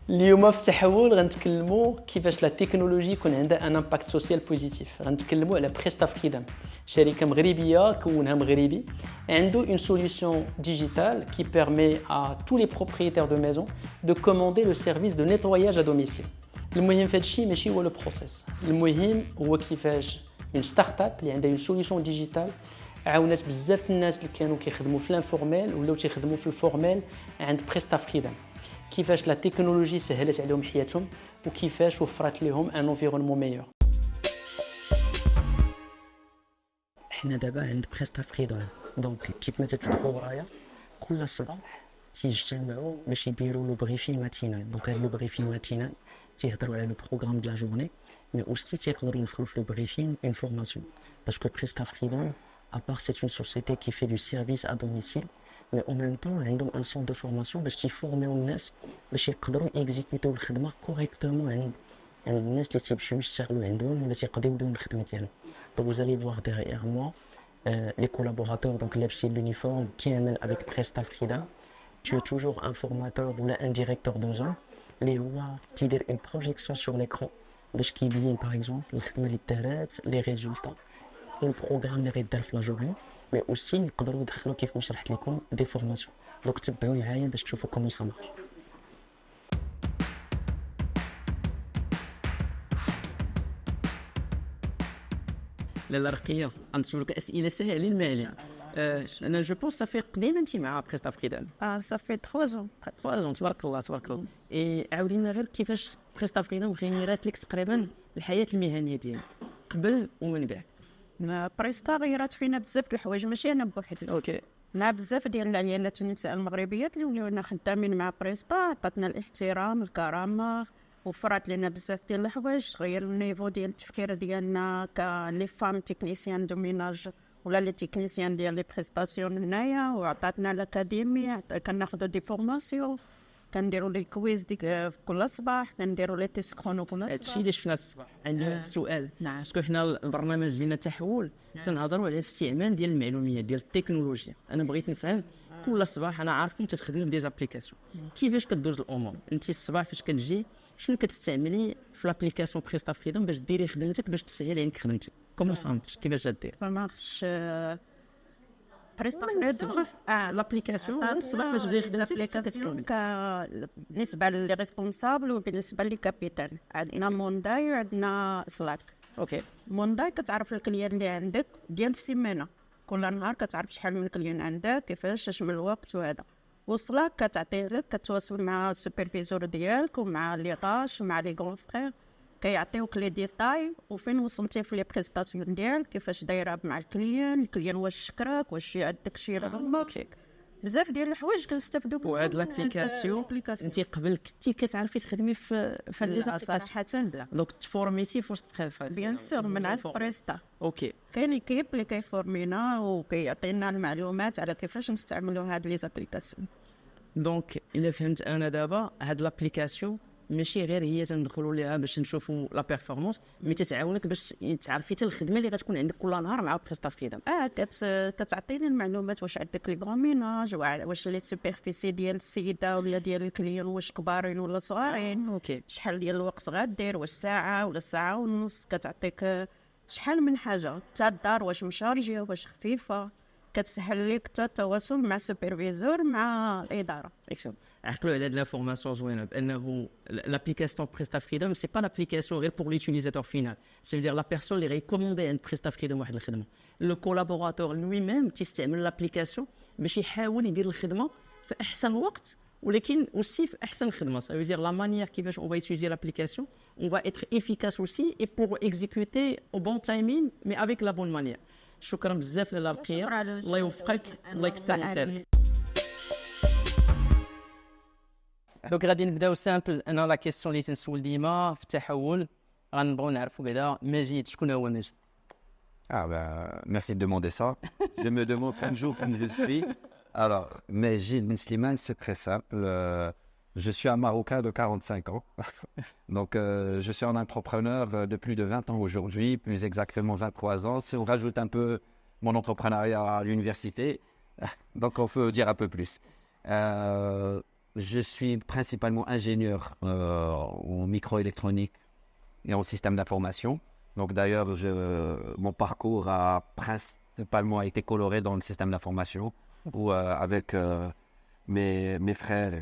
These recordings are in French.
اليوم في تحول غنتكلموا كيفاش لا تكنولوجي يكون عندها ان امباكت سوسيال بوزيتيف. غنتكلموا على بريستا فريدم، شركه مغربيه كونها مغربي عنده une solution digitale qui permet à tous les propriétaires de maison de commander le service de nettoyage à domicile. المهم في هادشي ماشي هو لو بروسيس، المهم هو كيفاش une start-up اللي عندها une solution digitale عاونات بزاف الناس اللي كانوا كيخدموا في الانفورميل ولاو تيخدموا في الفورميل عند بريستا فريدم. كيفاش لا تكنولوجي سهلت عليهم حياتهم وكيفاش وفرت لهم ان انفيرونمون ميور. حنا دابا عند بريستا فريدم، دونك كيف ما تشوفوا ورايا كل صباح تيجتمعوا باش يديروا لو بريفين ماتينال. دونك هاد لو بريفين ماتينال تيهضروا على لو بروغرام دو لا جورني، مي اوسي تيقدروا يدخلوا في لو بريفين اون فورماسيون، باسكو بريستا فريدم ابار سي اون سوسيتي كي في دو سيرفيس ا دوميسيل، mais en même temps عندهم un centre de formation باش تيفورميو الناس باش يقدروا اكزيكوتيو الخدمه كوريكتومون عند الناس اللي تيمشيو يشتغلوا عندهم ولا تيقدروا يديروا الخدمه ديالهم. Donc vous allez voir derrière moi les collaborateurs, donc لابسين l'uniforme كامل avec Presta Frida. Tu es toujours un formateur ou un directeur de zone اللي هو تيدير une projection sur l'écran باش كيبين par exemple الخدمه اللي دارت، les résultats، البروغرام اللي غيدار في لا جورني، mais aussi نقدروا ندخلوا كيف ما شرحت لكم دي فورماسيون. دونك تبعوا معايا باش تشوفوا كومون سا مارش. لاله رقيه غنسولك اسئله سهلين الماليه. انا جو بونس صافي قديما انت مع بريستا فريدم. صافي 3 ans. تبارك الله تبارك الله. عاودي لنا غير كيفاش بريستا فريدم غيرات لك تقريبا الحياه المهنيه ديالك قبل ومن بعد. بريستا غيرات فينا بزاف د الحوايج، ماشي انا بوحدي. اوكي. مع بزاف ديال العيالات والنساء المغربيات اللي ولاونا خدامين مع بريستا، عطاتنا الاحترام الكرامه، وفرات لنا بزاف ديال الحوايج، غير النيفو ديال التفكير ديالنا كلي فام تكنيسيان دو ميناج ولا لي تكنيسيان ديال لي بريستاسيون هنايا، وعطاتنا الاكاديمي كناخذوا دي فورماسيون، كنديروا لي كويز ديك كل صباح، كنديروا لي تيست كرونو كل صباح. هادشي اللي شفنا الصباح. عندي سؤال، باسكو حنا البرنامج ديالنا تحول تنهضروا على الاستعمال ديال المعلومات ديال التكنولوجيا. انا بغيت نفهم كل صباح، انا عارفكم تخدموا بدي زابليكاسيون، كيفاش كدوز الامور؟ انت الصباح فاش كتجي شنو كتستعملي في لابليكاسيون بريستا فريدم باش ديري خدمتك، باش تسهل عليك خدمتك؟ كومون سا مارش؟ كيفاش دير؟ سا مارش بريستا فريدم لابليكاسيون الصباح فاش ديري خدمتك كتكون بالنسبه لي ريسبونسابل وبالنسبه لي كابيتان. عندنا مونداي وعندنا سلاك. اوكي. مونداي كتعرف الكليان اللي عندك ديال السيمانه، كل نهار كتعرف شحال من كليان عندك، كيفاش اش من الوقت وهذا. وصلاك كتعطيه لك، كتواصل مع السوبرفيزور ديالك ومع لي غاش ومع لي غون فرير، كيعطيوك لي ديتاي وفين وصلتي في لي بريستاسيون ديالك، كيفاش دايره مع الكليان واش شكراك، واش عندك شي رغبه. بزاف ديال الحوايج كنستافدوا بهم. وهاد لابليكاسيون انت قبل كنتي كتعرفي تخدمي في لي اساس حتى لا، دونك تفورميتي فاش تبقى بيان سور من عند بريستا. اوكي. كاين ايكيب اللي كيفورمينا وكيعطينا المعلومات على كيفاش نستعملوا هاد لي زابليكاسيون. دونك الا فهمت انا دابا هاد لابليكاسيون ماشي غير هي تندخلوا ليها باش نشوفوا لا بيرفورمانس، مي تتعاونك باش تعرفي حتى الخدمه اللي غتكون عندك كل نهار مع بريستا فريدم. كتعطيني المعلومات واش عندك لي غوميناج، واش لي سوبرفيسي ديال السيده ولا ديال الكليون واش كبارين ولا صغارين. اوكي. شحال ديال الوقت غدير، واش ساعه ولا ساعه ونص، كتعطيك شحال من حاجه، حتى الدار واش مشارجيه واش خفيفه، كتسهل لك حتى التواصل مع السوبرفيزور مع الاداره. اكسل. عقلوا على هاد لافورماسيون زوينه بانه لابليكاسيون بريستا فريدم سي با لابليكاسيون غير بور ليوتيليزاتور فينال، سي دير لا بيرسون اللي غيكوموندي عند بريستا فريدم واحد الخدمه، لو كولابوراتور لوي ميم تيستعمل لابليكاسيون باش يحاول يدير الخدمه في احسن وقت ولكن aussi في احسن خدمه. ça veut dire la manière كيفاش on va utiliser l'application, on va être efficace aussi et pour exécuter au bon timing mais avec la bonne manière. شكرا بزاف لاله رقيه، الله يوفقك، الله يكثر من ذلك. دونك غادي نبداو سامبل. انا لا كيسيون اللي تنسول ديما في التحول غنبغيو نعرفوا بعدا مجيد شكون هو مجيد. Merci de demander ça. Je me demande un jour comme je suis. Alors, Majid Ben Slimane, c'est très simple. Je suis un Marocain de 45 ans. Donc, je suis un entrepreneur de plus de 20 ans aujourd'hui, plus exactement 23 ans. Si on rajoute un peu mon entrepreneuriat à l'université, donc on peut dire un peu plus. je suis principalement ingénieur en microélectronique et en système d'information. Donc d'ailleurs, mon parcours a principalement été coloré dans le système d'information où avec mes frères,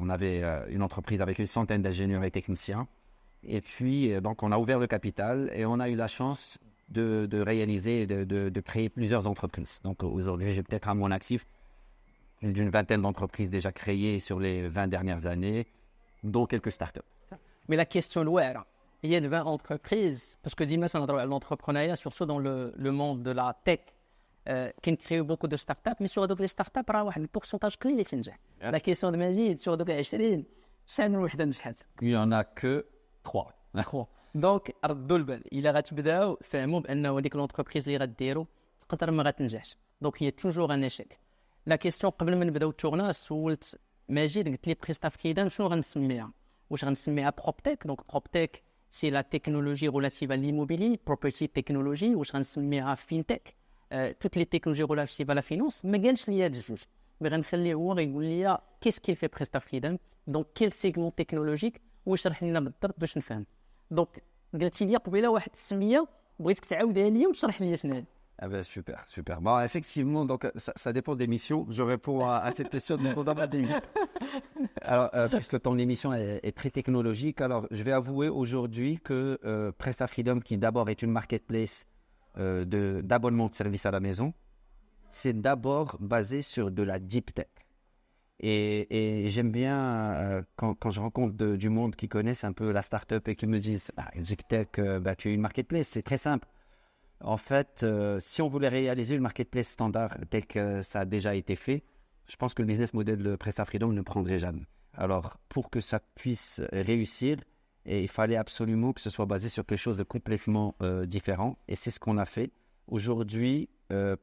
on avait une entreprise avec une centaine d'ingénieurs et techniciens. Et puis, donc on a ouvert le capital et on a eu la chance de réaliser et de créer plusieurs entreprises. Donc aujourd'hui, j'ai peut-être à mon actif plus d'une vingtaine d'entreprises déjà créées sur les 20 dernières années, dont quelques startups. Mais la question الواعرة هي de 20 entreprises parce que ديما سنهضروا على l'entrepreneuriat surtout dans le monde de la tech كنكريو beaucoup de startups mais sur هذوك les startups راه واحد البورسونتاج قليل اللي تنجح. La question de Majid sur هذوك 20 شحال من وحدة نجحت؟ Il n'y en a que 3. دونك ردوا البال الا غتبداو فهموا بانه هذيك لونتربريز اللي غديروا تقدر ما غتنجحش دونك هي توجور ان ايشيك. لا كيسيون قبل ما نبداو التورناج سولت ماجد قلت لي بريستا في كيدان شنو غنسميها؟ واش غنسميها بروبتيك؟ دونك بروبتيك سي لا تكنولوجي ريلاتيف ا ليموبيلي بروبرتي تكنولوجي. واش غنسميها فينتك؟ توت لي تكنولوجي ريلاتيف ا لا فينونس. ما قالش لي هاد الجوج مي غنخليه هو غيقول لي كيس كيل في بريستا في كيدان دونك كيل سيغمون تكنولوجيك ويشرح لنا بالضبط باش نفهم. دونك قلتي لي قبيله واحد السميه بغيتك تعاودها لي وتشرح لي شنو هي. Ah ben super. Bon, effectivement, donc ça dépend des missions. Je réponds à cette question dans ma démission. Alors, puisque ton émission est très technologique, alors je vais avouer aujourd'hui que Presta Freedom, qui d'abord est une marketplace d'abonnement de services à la maison, c'est d'abord basé sur de la deep tech. Et j'aime bien quand je rencontre du monde qui connaissent un peu la start-up et qui me disent deep tech, tu es une marketplace, c'est très simple. En fait, si on voulait réaliser une marketplace standard tel que ça a déjà été fait, je pense que le business model de Presta Freedom ne prendrait jamais. Alors, pour que ça puisse réussir, il fallait absolument que ce soit basé sur quelque chose de complètement différent. Et c'est ce qu'on a fait. Aujourd'hui,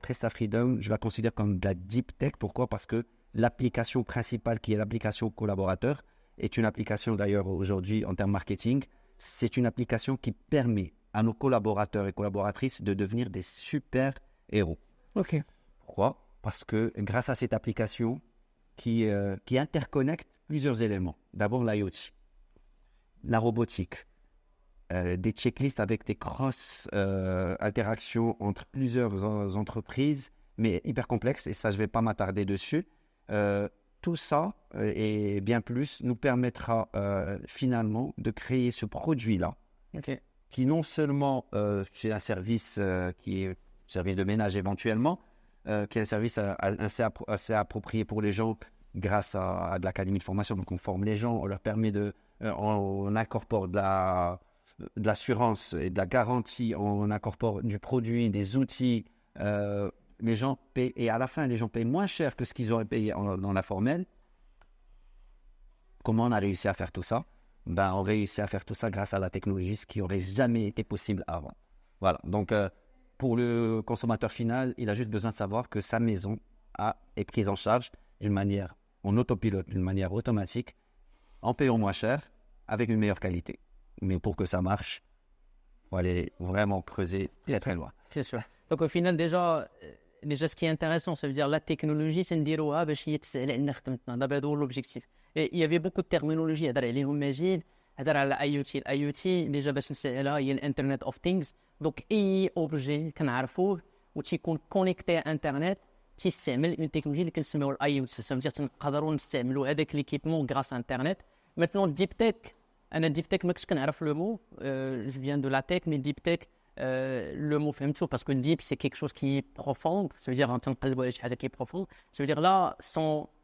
Presta Freedom, je la considère comme de la deep tech. Pourquoi? Parce que l'application principale, qui est l'application collaborateur, est une application d'ailleurs aujourd'hui en termes marketing. C'est une application qui permet à nos collaborateurs et collaboratrices de devenir des super héros. Ok. Pourquoi? Parce que grâce à cette application qui interconnecte plusieurs éléments. D'abord l'IoT, la robotique, des checklists avec des cross-interactions entre plusieurs entreprises, mais hyper complexes, et ça je ne vais pas m'attarder dessus. Tout ça et bien plus nous permettra finalement de créer ce produit-là. Ok. Qui non seulement c'est un service qui est service de ménage éventuellement, qui est un service assez approprié pour les gens grâce à de l'académie de formation. Donc on forme les gens, on leur permet on incorpore de l'assurance et de la garantie, on incorpore du produit, des outils. Les gens payent, et à la fin les gens payent moins cher que ce qu'ils auraient payé dans la formelle. Comment on a réussi à faire tout ça? On réussit à faire tout ça grâce à la technologie, ce qui n'aurait jamais été possible avant. Voilà, donc pour le consommateur final, il a juste besoin de savoir que sa maison est prise en charge en autopilote, d'une manière automatique, en payant moins cher, avec une meilleure qualité. Mais pour que ça marche, il faut aller vraiment creuser très très loin. C'est sûr. Donc au final déjà ce qui est intéressant, ça veut dire la technologie, c'est نديروها باش هي تسهل علينا خدمتنا. دابا هذا هو l'objectif. Et il y avait beaucoup de terminologie هضر عليهم مجيد، هضر على الاي او تي ديجا باش نسهلها هي الانترنت اوف ثينجز. دونك اي اوبجي كنعرفوه وتيكون كونيكتي انترنت تيستعمل اون تكنولوجي اللي كنسميوها الاي او تي. سا فير تنقدروا نستعملوا هذاك ليكيبمون غراس انترنت. ماتنون ديب تك، انا ديب تك ما كنتش كنعرف لو مو، جو فيان دو لا تك، مي ديب تك le mot فهمتو parce que deep c'est quelque chose qui est profond, ça veut dire تنقلبوا على شي حاجه qui est profond. Ça veut dire là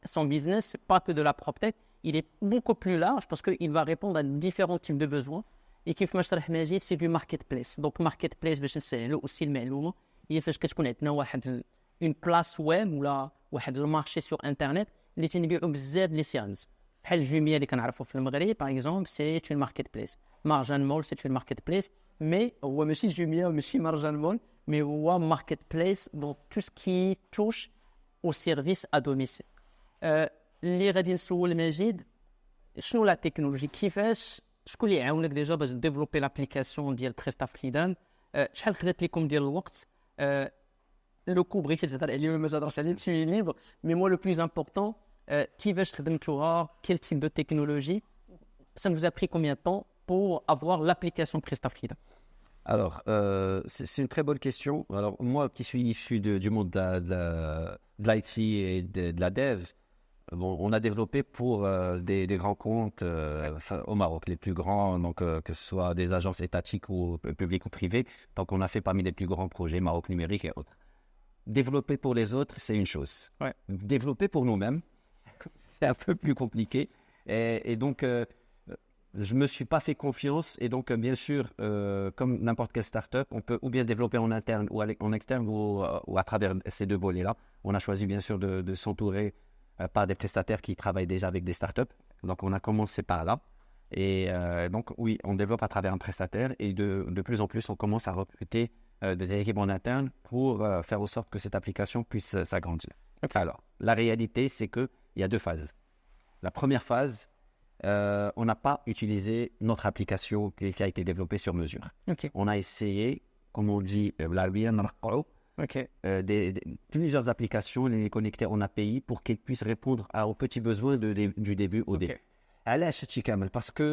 son business c'est pas que de la PropTech, il est beaucoup plus large parce qu'il va répondre à différents types de besoins. Et كيف ما شرح ماجد c'est du marketplace. Donc marketplace باش نسهلوا aussi المعلومه هي فاش كتكون عندنا واحد une place web ولا واحد المارشي sur internet اللي تنبيعوا بزاف لي سيرفيس بحال جوميا اللي كنعرفوا في المغرب باغ اكزومبل سي une marketplace. Marjan Mall c'est une marketplace. Mais هو ماشي جوميا وماشي مارجان مول، mais هو ماركت بليس دون تو سكي توش او سيرفيس ا دوميسيل. اللي غادي نسول مجيد شنو لا تكنولوجي، كيفاش شكون اللي يعاونك ديجا باش ديفلوبي لابليكاسيون ديال بريستا فريدان، شحال خدات لكم ديال الوقت، لو كو بغيتي تهضر عليه ما تهضرش عليه تشي ليبر، مي مو لو بلوز امبورطون كيفاش خدمتوها, quel type de technologie, ça vous a pris combien de temps pour avoir l'application PrestaFreedom? Alors, c'est une très bonne question. Alors, moi qui suis issu du monde de l'IT et de la dev, bon, on a développé pour des grands comptes au Maroc, les plus grands, donc que ce soit des agences étatiques ou publiques ou privées. Donc, on a fait parmi les plus grands projets, Maroc Numérique et autres. Développer pour les autres, c'est une chose. Ouais. Développer pour nous-mêmes, c'est un peu plus compliqué. Et donc, je ne me suis pas fait confiance. Et donc, bien sûr, comme n'importe quelle start-up, on peut ou bien développer en interne ou en externe ou à travers ces deux volets-là. On a choisi, bien sûr, de s'entourer par des prestataires qui travaillent déjà avec des start-up. Donc, on a commencé par là. Et donc, oui, on développe à travers un prestataire. Et de plus en plus, on commence à recruter des équipes en interne pour faire en sorte que cette application puisse s'agrandir. Okay. Alors, la réalité, c'est qu'il y a deux phases. La première phase, on n'a pas utilisé notre application qui a été développée sur mesure. Ok. On a essayé, comme on dit, Ok. plusieurs applications, les connecter en API pour qu'elles puissent répondre aux petits besoins du début au début. Parce que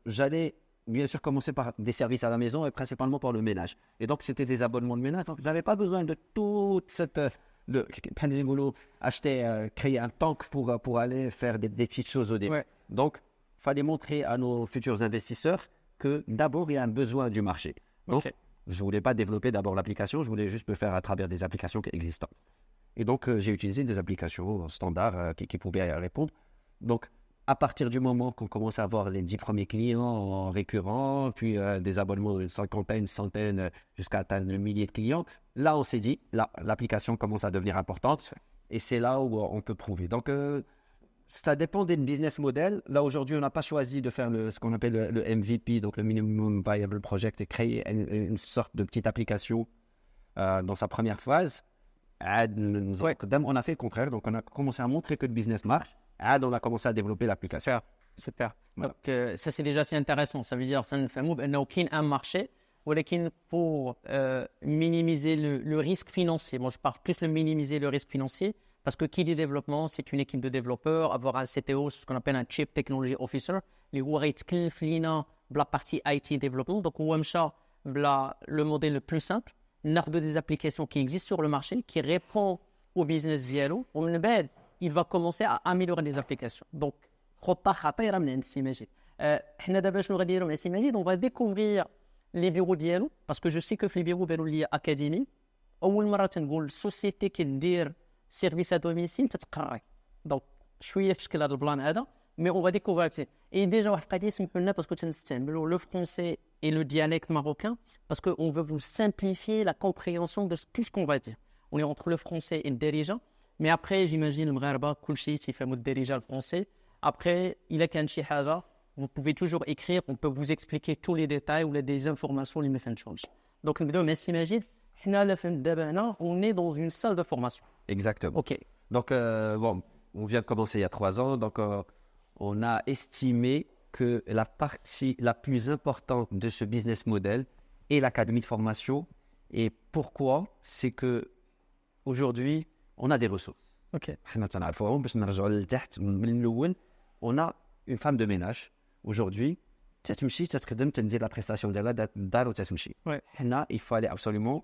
j'allais bien sûr commencer par des services à la maison et principalement par le ménage. Et donc, c'était des abonnements de ménage. Donc, je n'avais pas besoin de toute cette... créer un tank pour aller faire des petites choses au début. Ouais. Donc, il fallait montrer à nos futurs investisseurs que d'abord, il y a un besoin du marché. Donc, je ne voulais pas développer d'abord l'application, je voulais juste le faire à travers des applications existantes. Et donc, j'ai utilisé des applications standards qui pouvaient répondre. Donc, à partir du moment qu'on commence à avoir les 10 premiers clients récurrents, puis des abonnements d'une cinquantaine, une centaine, jusqu'à atteindre le millier de clients, là, on s'est dit, là, l'application commence à devenir importante et c'est là où on peut prouver. Donc, ça dépend des business models. Là, aujourd'hui, on n'a pas choisi de faire ce qu'on appelle le MVP, donc le Minimum Viable Project, et créer une sorte de petite application dans sa première phase. On a fait le contraire, donc on a commencé à montrer que le business marche. On a commencé à développer l'application. Super. Voilà. Donc, ça, c'est déjà assez intéressant. Ça veut dire que ça ne fait aucun marché. ولكن pour minimiser le risque financier. Moi, je parle plus de minimiser le risque financier parce que qui dit développement, c'est une équipe de développeurs, avoir un CTO, ce qu'on appelle un Chief Technology Officer, اللي هو غيتكلف لينا بلا partie IT développement. Donc, هو مشى بلا le modèle le plus simple, ناخذ des applications qui existent sur le marché, qui répondent au business ديالو, ومن بعد il va commencer à améliorer les applications. Donc, خطة خطيرة من عند السي مجيد. حنا دابا شنو غاديروا مع السي مجيد, on va découvrir les bureaux ديالو parce que je sais que في les bureaux ديالو اللي اكاديمي اول مره تنقول السوسيتي كدير سيرفيس ا دوميسيل تتقري دونك شويه في شكل هذا البلان هذا مي اون فا ديكوفrir سي اي ديجا واحد القضيه سمحوا لنا باسكو تنستعملوا لو فرونسي et le dialecte marocain parce que on veut vous simplifier la compréhension de tout ce qu'on va dire. On est entre le français et le dirigeant, mais après j'imagine المغاربه كلشي تيفهموا الدارجه الفرونسي. Après il a كان شي حاجه vous pouvez toujours écrire, on peut vous expliquer tous les détails ou des informations اللي ما فهمتهمش. Donc نبداو مع السي مجيد. حنا لا فهمت دابا هنا on est dans une salle de formation. Exactement. OK. Donc bon, on vient de commencer il y a 3 ans, donc on a estimé que la partie la plus importante de ce business model est l'académie de formation. Et pourquoi? C'est que aujourd'hui, on a des ressources. OK. حنا تنعرفوهم باش نرجعوا لتحت من الاول. On a une femme de ménage aujourd'hui تتمشي تتخدم تندير la prestation ديالها دار وتتمشي. Ouais. حنا il fallait absolument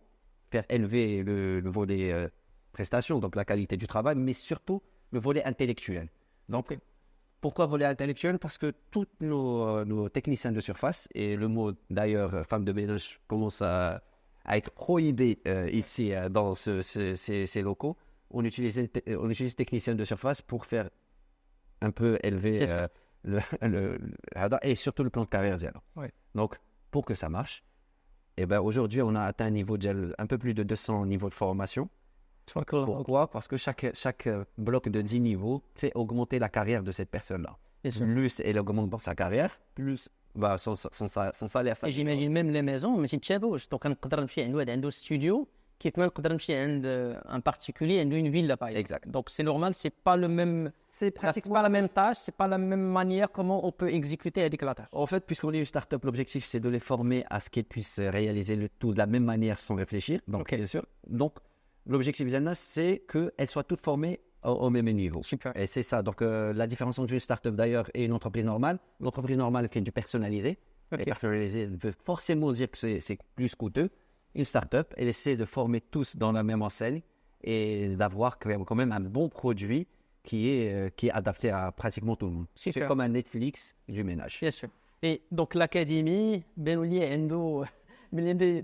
faire élever le volet prestation, donc la qualité du travail, mais surtout le volet intellectuel. Donc, pourquoi volet intellectuel? Parce que tous nos techniciens de surface, et le mot d'ailleurs femme de ménage commence à être prohibé ici dans ces locaux, on utilise technicien de surface pour faire un peu élever et surtout le plan de carrière. Ouais. Donc, pour que ça marche, et ben aujourd'hui, on a atteint un niveau un peu plus de 200 niveaux de formation. Pourquoi? Parce que chaque bloc de 10 niveaux fait augmenter la carrière de cette personne-là. Plus elle augmente dans sa carrière, plus bah, son salaire. Et j'imagine même les maisons, mais c'est تشابهوش. Donc نقدر نمشي عند واحد عنده studio كيف ما نقدر نمشي عند un particulier عنده une ville là-bas. Exact. Donc c'est normal, c'est pas le même. C'est pratiquement pas la même tâche, c'est pas la même manière comment on peut exécuter la tâche. En fait, puisqu'on est une start-up, l'objectif c'est de les former à ce qu'ils puissent réaliser le tout de la même manière sans réfléchir. Donc, bien sûr. Donc, l'objectif c'est qu'elles soient toutes formées au même niveau. Super. Et c'est ça. Donc, la différence entre une start-up d'ailleurs et une entreprise normale, l'entreprise normale fait du personnalisé. Ok. Et personnalisé veut forcément dire que c'est plus coûteux. Une start-up, elle essaie de former tous dans la même enseigne et d'avoir quand même un bon produit qui est adapté à pratiquement tout le monde. C'est Super. comme un Netflix du ménage. Bien sûr. Et donc l'académie, Benouli a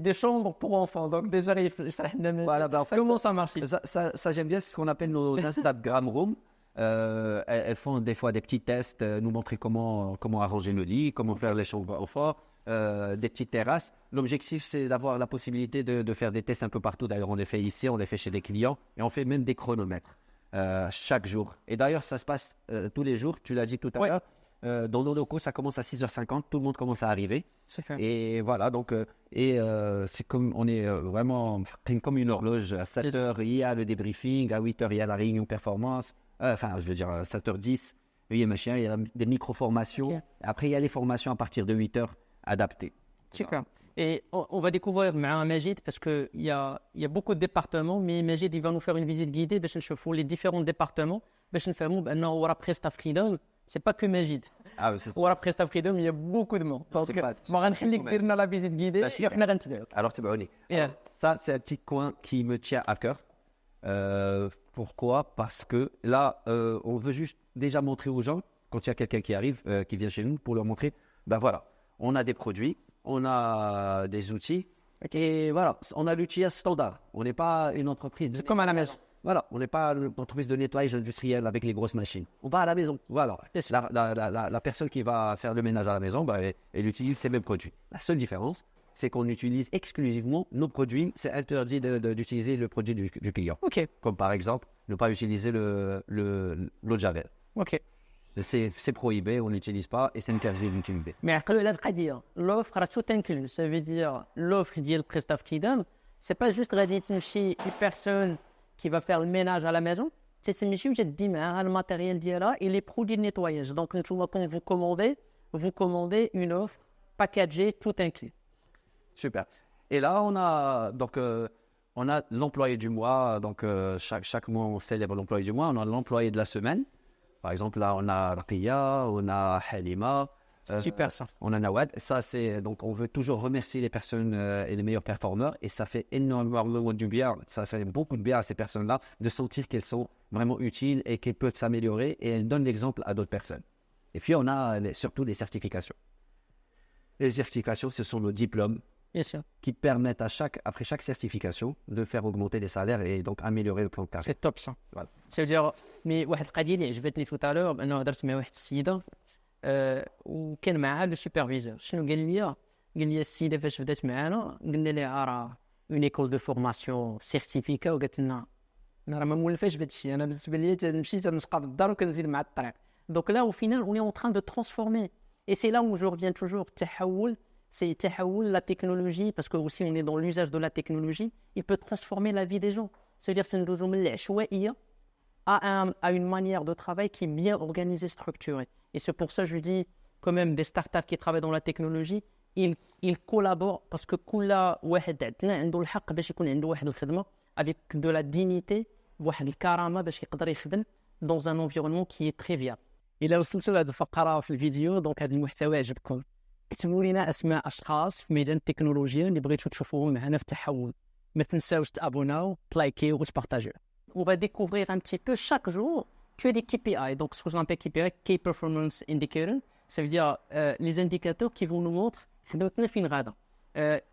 des chambres pour enfants. Donc déjà, Voilà, ben en fait, comment ça marche? Ça, j'aime bien, c'est ce qu'on appelle nos Instagram Rooms. Elles font des fois des petits tests, nous montrer comment arranger le lit, comment faire les chambres enfants, des petites terrasses. L'objectif, c'est d'avoir la possibilité de faire des tests un peu partout. D'ailleurs, on les fait ici, on les fait chez des clients et on fait même des chronomètres chaque jour. Et d'ailleurs, ça se passe tous les jours, tu l'as dit tout à Ouais. l'heure. Dans nos locaux, ça commence à 6h50, tout le monde commence à arriver. Super. Et voilà, donc, c'est comme, on est vraiment comme une horloge. À 7h, il y a le débriefing, à 8h, il y a la réunion performance. Enfin, je veux dire, à 7h10, il y a des micro-formations. Ok. Après, il y a les formations à partir de 8h adaptées. Super. Et on va découvrir Majid parce qu'il y a beaucoup de départements, mais Majid il va nous faire une visite guidée باش نشوفوا les différents départements باش نفهموا بأنه ورا Presta Freedom c'est pas que Majid. Ah, c'est ورا Presta Freedom il y a beaucoup de monde. Donc ما غنخليك دير لنا la visite guidée Bah, super. وحنا غنتبعوك. Alors, tu vas Yeah. Ça, c'est un petit coin qui me tient à cœur. Pourquoi? Parce que là, on veut juste déjà montrer aux gens, quand il y a quelqu'un qui arrive, qui vient chez nous, pour leur montrer, ben voilà, on a des produits, on a des outils, et voilà, on a l'outillage standard. On n'est pas une entreprise. C'est comme à la maison. Voilà, on n'est pas une entreprise de nettoyage industriel avec les grosses machines. On va à la maison. Voilà. Bien sûr. La personne qui va faire le ménage à la maison, bah, elle utilise ces mêmes produits. La seule différence, c'est qu'on utilise exclusivement nos produits. C'est interdit d'utiliser le produit du client. Ok. Comme par exemple, ne pas utiliser l'eau de Javel. Ok. C'est prohibé, on n'utilise pas et c'est interdit d'utiliser. Mais عقلوا على القضيه l'offre راه tout inclus. Ça veut dire l'offre ديال Presta Freedom c'est pas juste غادي تمشي une personne qui va faire le ménage à la maison, تتمشي وتدي معاها le matériel ديالها et les produits de nettoyage. Donc نتوما quand vous commandez une offre packagée tout inclus. Super. Et là, on a l'employé du mois. Donc, chaque mois, on célèbre l'employé du mois. On a l'employé de la semaine. Par exemple, là, on a Rakia, on a Halima. Super ça. On a Nawad. Ça, donc, on veut toujours remercier les personnes et les meilleurs performeurs. Et ça fait énormément du bien. Ça fait beaucoup de bien à ces personnes-là de sentir qu'elles sont vraiment utiles et qu'elles peuvent s'améliorer. Et elles donnent l'exemple à d'autres personnes. Et puis, on a surtout les certifications. Les certifications, ce sont nos diplômes Bien sûr. qui permettent après chaque certification de faire augmenter les salaires et donc améliorer le plan de carrière. C'est top ça. Voilà. Ça veut dire mais واحد القضيه اللي عجبتني tout à l'heure بانه هضرت مع واحد السيده وكان معها لو سوبرفيزور. شنو قال لي؟ قال لي السيده فاش بدات معانا قلنا لها راه اون ايكول دو فورماسيون سيرتيفيكا وقالت لنا انا راه ما مولفاش بهذا الشيء. انا بالنسبه لي تنمشي تنشقى بالدار وكنزيد مع الطريق. Donc là au final on est en train de transformer et c'est là où je reviens toujours التحول. C'est تحول la technologie parce que aussi on est dans l'usage de la technologie, il peut transformer la vie des gens. C'est-à-dire que c'est ندوزو من العشوائيه à une manière de travail qui est bien organisée, structurée. Et c'est pour ça que je dis quand même des startups qui travaillent dans la technologie, ils collaborent parce que كل واحد عندنا عنده الحق باش يكون عنده واحد الخدمه avec de la dignité بواحد الكرامه باش يقدر يخدم dans un environnement qui est très viable. إلا وصلتوا لهذه الفقره في الفيديو دونك هذا المحتوى عجبكم اكتبوا لنا اسماء اشخاص في ميدان التكنولوجيا اللي بغيتوا تشوفوهم معنا في التحول. ما تنساوش تابوناو تلايكي وتبارطاجيو. On va découvrir un petit peu chaque jour. Tu as des KPI, donc ce que j'appelle KPI, Key Performance Indicator, ça veut dire les indicateurs qui vont nous montrer حدوتنا فين غادا.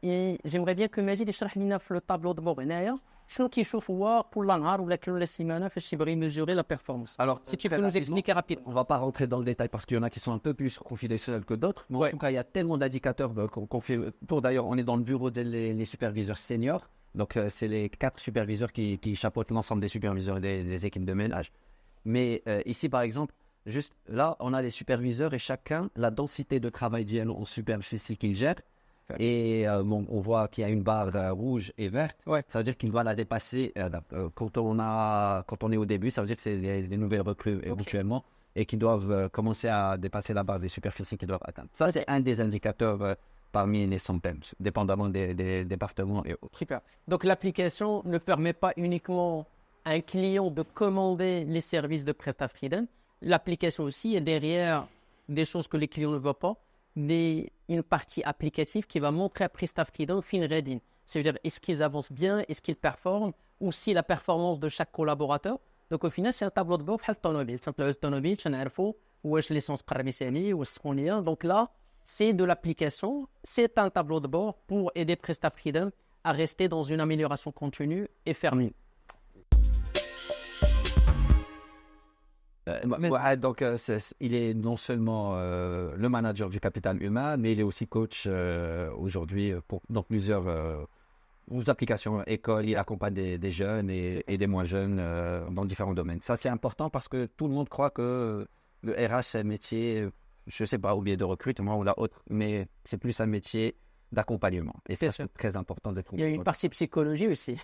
Et j'aimerais bien que Majid يشرح لنا في le tableau de bord هنايا شنو كيشوف هو كل نهار ولا كل سيمانه فاش يبغي mesurer la performance. Alors, Si tu peux nous expliquer rapidement. On ne va pas rentrer dans le détail parce qu'il y en a qui sont un peu plus confidentiels que d'autres. Mais Ouais. en tout cas, il y a tellement d'indicateurs qu'on fait autour. D'ailleurs, on est dans le bureau des superviseurs seniors. Donc, c'est les 4 superviseurs qui chapeautent l'ensemble des superviseurs et des équipes de ménage. Mais ici, par exemple, juste là, on a les superviseurs et chacun, la densité de travail d'IL en superficie qu'il gère. Et on voit qu'il y a une barre rouge et verte. Ouais. Ça veut dire qu'il doit la dépasser quand on est au début. Ça veut dire que c'est des nouvelles recrues éventuellement et qui doivent commencer à dépasser la barre des superficies qu'ils doivent atteindre. Ça, c'est un des indicateurs parmi les centaines, dépendamment des départements et autres. Super. Donc l'application ne permet pas uniquement à un client de commander les services de PrestaFreedom. L'application aussi est derrière des choses que les clients ne voient pas, une partie applicative qui va montrer à PrestaFreedom fin ready. C'est-à-dire, est-ce qu'ils avancent bien, est-ce qu'ils performent, ou si la performance de chaque collaborateur. Donc au final, c'est un tableau de bord بحال الطوموبيل. تنطلعوا الطوموبيل تنعرفوا واش ليسونس قرب يسالي واش سخونيه. Donc là, c'est de l'application, c'est un tableau de bord pour aider PrestaFreedom à rester dans une amélioration continue et faire mieux. Donc, il est non seulement le manager du capital humain, mais il est aussi coach aujourd'hui dans plusieurs applications, écoles. Il accompagne des jeunes et des moins jeunes dans différents domaines. Ça, c'est important parce que tout le monde croit que le RH, c'est un métier, je ne sais pas, ou bien de recrutement ou la autre, mais c'est plus un métier d'accompagnement. Et ça, c'est très important d'être. Il y a une partie psychologie aussi.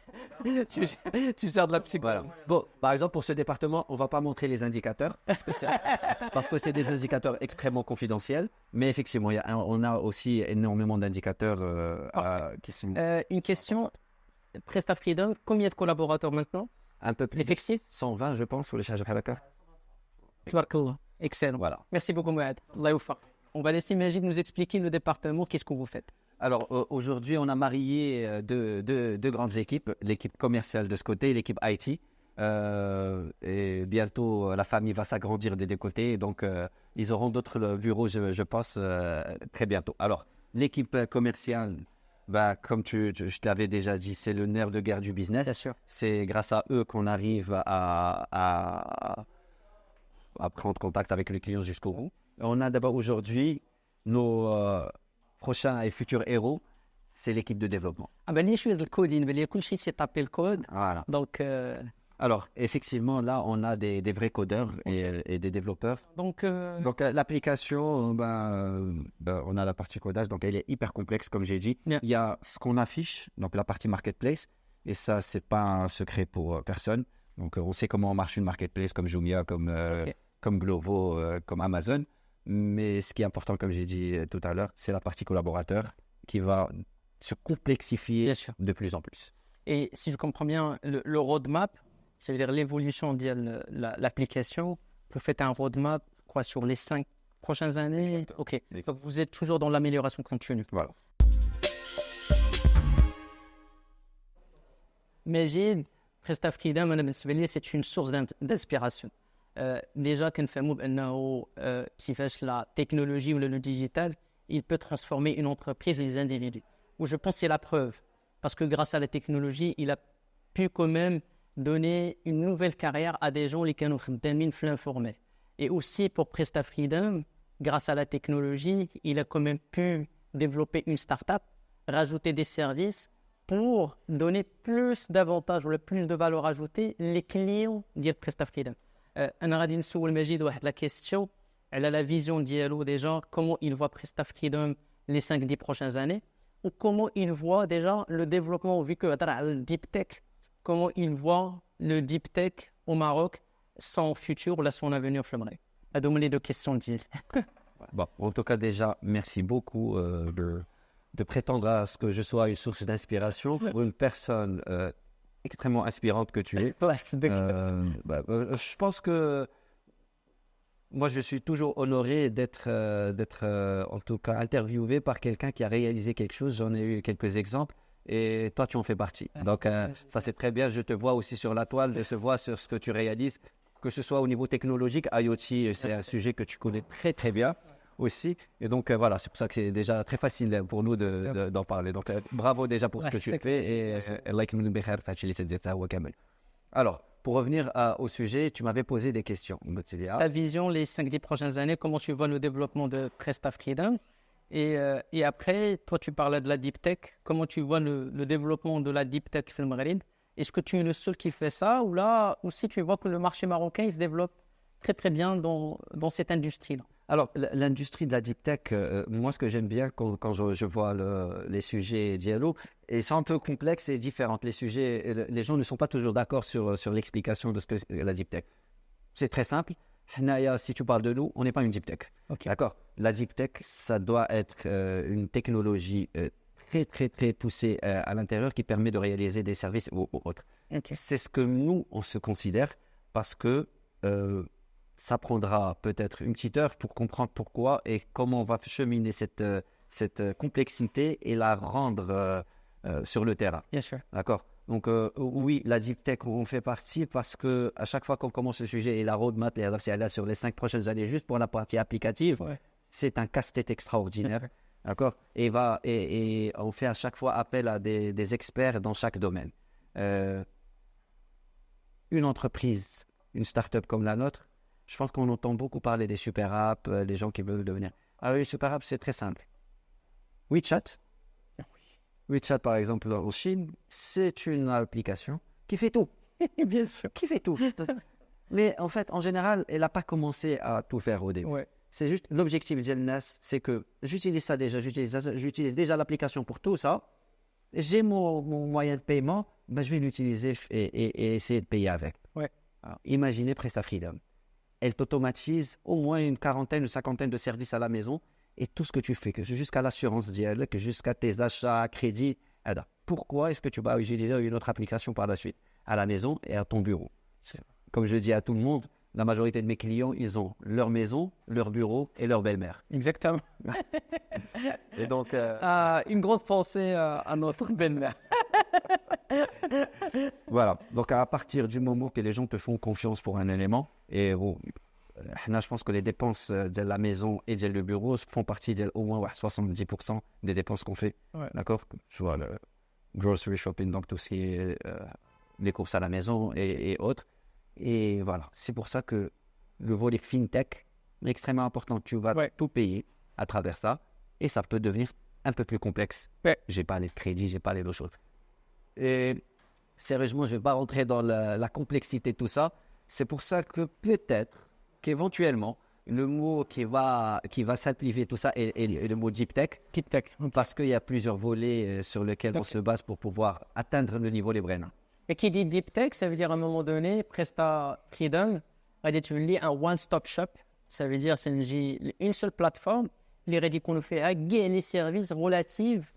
tu sers de la psychologie. Voilà. Bon, par exemple, pour ce département, on ne va pas montrer les indicateurs parce que c'est des indicateurs extrêmement confidentiels. Mais effectivement, on a aussi énormément d'indicateurs qui sont. Une question. PrestaFreedom, combien de collaborateurs maintenant? Un peu plus. Effectif 120, je pense, pour les chargés de Tabarakallah. Excellent. Voilà. Merci beaucoup, Mohamed. Allah youfaq. On va laisser Majid nous expliquer le département, qu'est-ce que vous faites. Alors, aujourd'hui, on a marié deux grandes équipes, l'équipe commerciale de ce côté et l'équipe IT. Et bientôt, la famille va s'agrandir des deux côtés. Donc, ils auront d'autres bureaux, je pense, très bientôt. Alors, l'équipe commerciale, comme je te l'avais déjà dit, c'est le nerf de guerre du business. Bien sûr. C'est grâce à eux qu'on arrive à prendre contact avec les clients jusqu'au bout. On a d'abord aujourd'hui nos prochains et futurs héros, c'est l'équipe de développement. لي شويه ديال الكودين بلي كلشي سي طابي الكود. Voilà. Donc Alors, effectivement, là, on a des vrais codeurs et des développeurs. Donc L'application, on a la partie codage, donc elle est hyper complexe, comme j'ai dit. Yeah. Il y a ce qu'on affiche, donc la partie marketplace, et ça, c'est pas un secret pour personne. Donc, on sait comment marche une marketplace comme Jumia, comme Glovo, comme Amazon. Mais ce qui est important, comme j'ai dit tout à l'heure, c'est la partie collaborateur qui va se complexifier Bien sûr. de plus en plus. Et si je comprends bien, le roadmap, ça veut dire l'évolution de l'application. Vous faites un roadmap quoi, sur les 5 prochaines années. Exactement. Ok. Donc vous êtes toujours dans l'amélioration continue. Voilà. Majid, PrestaFreedom, أنا بالنسبة لي c'est une source d'inspiration. Déjà كنفهموا بأنه كيفاش la technologie ou le digital, il peut transformer une entreprise et les individus. Ou je pense que c'est la preuve. Parce que grâce à la technologie, il a pu quand même donner une nouvelle carrière à des gens qui ont خدامين في l'informel. Et aussi pour PrestaFreedom, grâce à la technologie, il a quand même pu développer une start-up, rajouter des services pour donner plus d'avantages ou plus de valeur ajoutée les clients de PrestaFreedom. أنا غادي نسول مجيد واحد la question على la vision ديالو déjà comment il voit PrestaFreedom les 5-10 prochaines années ou comment il voit déjà le développement vu que هضر على deep tech, comment il voit le deep tech au Maroc, son futur ou son avenir في المغرب. هادو هما les deux questions ديالي. Bon, en tout cas, déjà, merci beaucoup de prétendre à ce que je sois une source d'inspiration pour une personne extrêmement inspirante que tu es. Je pense que moi, je suis toujours honoré d'être en tout cas interviewé par quelqu'un qui a réalisé quelque chose. J'en ai eu quelques exemples et toi, tu en fais partie. Donc, ça c'est très bien. Je te vois aussi sur la toile, je te vois sur ce que tu réalises, que ce soit au niveau technologique. IoT, c'est un sujet que tu connais très très bien aussi. Et donc, voilà, c'est pour ça que c'est déjà très facile pour nous d'en parler. Donc, bravo déjà pour ce que tu fais. Alors, pour revenir au sujet, tu m'avais posé des questions. Ta vision, les 5-10 prochaines années, comment tu vois le développement de PrestaFreedom et après, toi, tu parlais de la deep tech. Comment tu vois le développement de la deep tech au Maghreb? Est-ce que tu es le seul qui fait ça ou là aussi tu vois que le marché marocain il se développe très très bien dans cette industrie-là? Alors, l'industrie de la deep tech, moi, ce que j'aime bien quand je vois les sujets dialogue, et c'est un peu complexe et différent. Les sujets, les gens ne sont pas toujours d'accord sur l'explication de ce que c'est la deep tech. C'est très simple. Hnaya, si tu parles de nous, on n'est pas une deep tech. Okay. D'accord. La deep tech, ça doit être une technologie très, très, très poussée à l'intérieur qui permet de réaliser des services ou autres. Ok. C'est ce que nous, on se considère parce que ça prendra peut-être une petite heure pour comprendre pourquoi et comment on va cheminer cette complexité et la rendre sur le terrain. Bien sûr. D'accord. Donc, oui, la deep tech, on fait partie parce que à chaque fois qu'on commence le sujet et la roadmap, c'est là sur les 5 prochaines années, juste pour la partie applicative, Ouais. c'est un casse-tête extraordinaire. D'accord. Et on fait à chaque fois appel à des experts dans chaque domaine. Une entreprise, une start-up comme la nôtre, je pense qu'on entend beaucoup parler des super apps, les gens qui veulent devenir. Alors, les super apps, c'est très simple. WeChat. WeChat, par exemple, en Chine, c'est une application qui fait tout. Bien sûr. Qui fait tout. Mais en fait, en général, elle n'a pas commencé à tout faire au début. Ouais. C'est juste l'objectif de Gelnas, c'est que j'utilise ça déjà, j'utilise déjà l'application pour tout ça. J'ai mon moyen de paiement, ben, je vais l'utiliser et essayer de payer avec. Ouais. Alors, imaginez PrestaFreedom. Elle t'automatise au moins une quarantaine, une cinquantaine de services à la maison et tout ce que tu fais, que jusqu'à l'assurance d'IL, que jusqu'à tes achats, crédits. Alors, pourquoi est-ce que tu vas utiliser une autre application par la suite à la maison et à ton bureau? Comme je dis à tout le monde, la majorité de mes clients, ils ont leur maison, leur bureau et leur belle-mère. Exactement. Et donc, Une grande pensée à notre belle-mère. voilà. Donc, à partir du moment que les gens te font confiance pour un élément, et bon, là, je pense que les dépenses de la maison et de le bureau font partie au moins 70% des dépenses qu'on fait. Ouais. D'accord? Tu vois, le grocery shopping, donc tout ce qui est les courses à la maison et autres. Et voilà, c'est pour ça que le volet fintech est extrêmement important. Tu vas tout payer à travers ça et ça peut devenir un peu plus complexe. Ouais. J'ai pas les crédits, j'ai pas les autres choses. Et sérieusement, je vais pas rentrer dans la complexité de tout ça. C'est pour ça que peut-être qu'éventuellement, le mot qui va simplifier tout ça est le mot deep tech. Deep tech. Parce qu'il y a plusieurs volets sur lesquels on se base pour pouvoir atteindre le niveau des Brennan. Et qui dit deep tech, ça veut dire à un moment donné, PrestaFreedom a dit un one-stop shop. Ça veut dire c'est une seule plateforme qui nous fait les services relatifs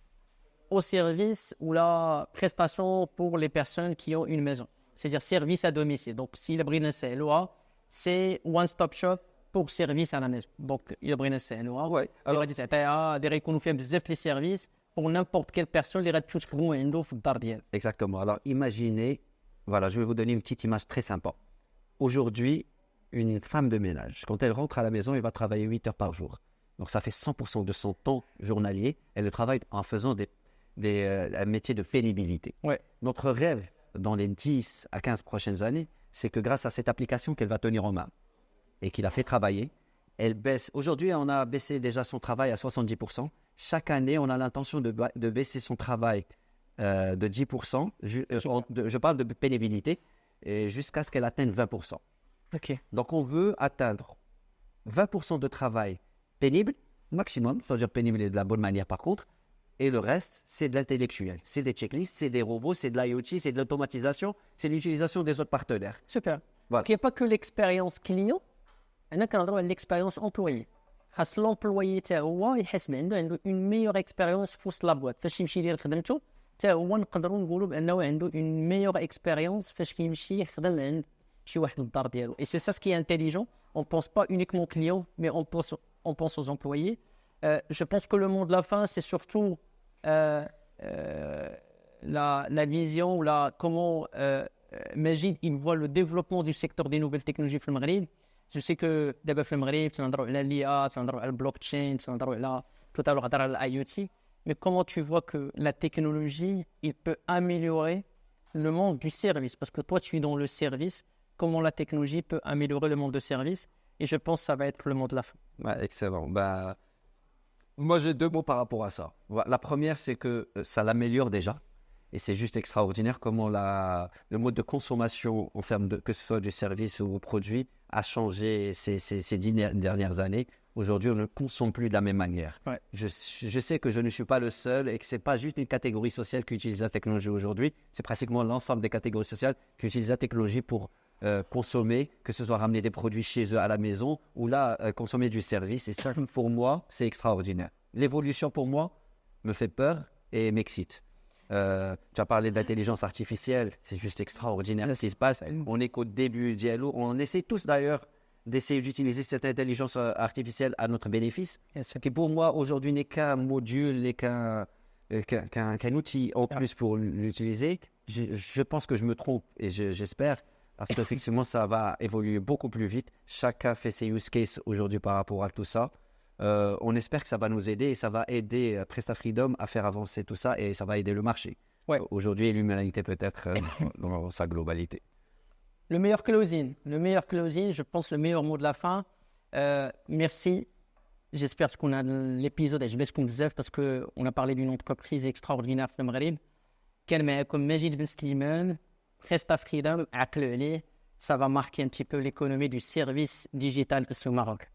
aux services ou la prestation pour les personnes qui ont une maison. C'est-à-dire service à domicile. Donc, si le Brennan c'est LOA, c'est one-stop shop pour service à la maison. Donc, le Brennan c'est LOA. Ouais. Alors, il a dit qu'on nous fait les services pour n'importe quelle personne qui a tout ce qu'on a dans le dar. Exactement. Alors, imaginez, voilà, je vais vous donner une petite image très sympa. Aujourd'hui, une femme de ménage, quand elle rentre à la maison, elle va travailler 8 heures par jour. Donc, ça fait 100% de son temps journalier. Elle travaille en faisant un métier de pénibilité. Ouais. Notre rêve, dans les 10 à 15 prochaines années, c'est que grâce à cette application qu'elle va tenir en main et qu'il a fait travailler, elle baisse. Aujourd'hui, on a baissé déjà son travail à 70%. Chaque année, on a l'intention de baisser son travail de 10%. Je parle de pénibilité, jusqu'à ce qu'elle atteigne 20%. Ok. Donc, on veut atteindre 20% de travail pénible, maximum, c'est-à-dire pénible et de la bonne manière par contre, et le reste, c'est de l'intellectuel. C'est des checklists, c'est des robots, c'est de l'IoT, c'est de l'automatisation, c'est l'utilisation des autres partenaires. Super. Voilà. Donc, il n'y a pas que l'expérience client, il y a l'expérience employé. خاص l'employé حتى هو يحس عنده une meilleure expérience في وسط لابواط فاش يمشي يدير خدمته حتى هو نقدروا نقولوا بانه عنده une meilleure expérience فاش كيمشي يخدم عند شي واحد للدار ديالو. Et c'est ça ce qui est intelligent. On ne pense pas uniquement aux clients, mais on pense aux employés. Je pense que le mot de la fin, c'est surtout la vision ou comment Majid il voit le développement du secteur des nouvelles technologies في المغرب. Je sais que d'abord في المغرب تنهضروا على l'IA, تنهضروا على البلوكتشين, تنهضروا على tout à l'heure على l'IoT. Mais comment tu vois que la technologie, il peut améliorer le monde du service? Parce que toi, tu es dans le service. Comment la technologie peut améliorer le monde de service? Et je pense que ça va être le mot de la fin. Ouais, excellent. Bah, moi, j'ai 2 mots par rapport à ça. La première, c'est que ça l'améliore déjà. Et c'est juste extraordinaire comment le mode de consommation, en termes que ce soit du service ou du produit, a changé ces 10 dernières années. Aujourd'hui, on ne consomme plus de la même manière. Ouais. Je sais que je ne suis pas le seul et que ce n'est pas juste une catégorie sociale qui utilise la technologie aujourd'hui. C'est pratiquement l'ensemble des catégories sociales qui utilisent la technologie pour consommer, que ce soit ramener des produits chez eux à la maison ou là, consommer du service. Et ça, pour moi, c'est extraordinaire. L'évolution, pour moi, me fait peur et m'excite. Tu as parlé d'intelligence artificielle, c'est juste extraordinaire ce qui se passe. On est qu'au début du dialogue. On essaie tous d'ailleurs d'essayer d'utiliser cette intelligence artificielle à notre bénéfice, qui pour moi aujourd'hui n'est qu'un module, n'est qu'un outil en plus pour l'utiliser. Je pense que je me trompe et j'espère, parce qu'effectivement ça va évoluer beaucoup plus vite. Chacun fait ses use cases aujourd'hui par rapport à tout ça. On espère que ça va nous aider et ça va aider PrestaFreedom à faire avancer tout ça et ça va aider le marché. Ouais. Aujourd'hui et l'humanité peut-être dans sa globalité. Le meilleur closing, je pense le meilleur mot de la fin. Merci. J'espère qu'on a l'épisode parce qu'on a parlé d'une entreprise extraordinaire في المغرب. كان معكم ماجد بن سليمان, PrestaFreedom, عقلوا عليه. Ça va marquer un petit peu l'économie du service digital au Maroc.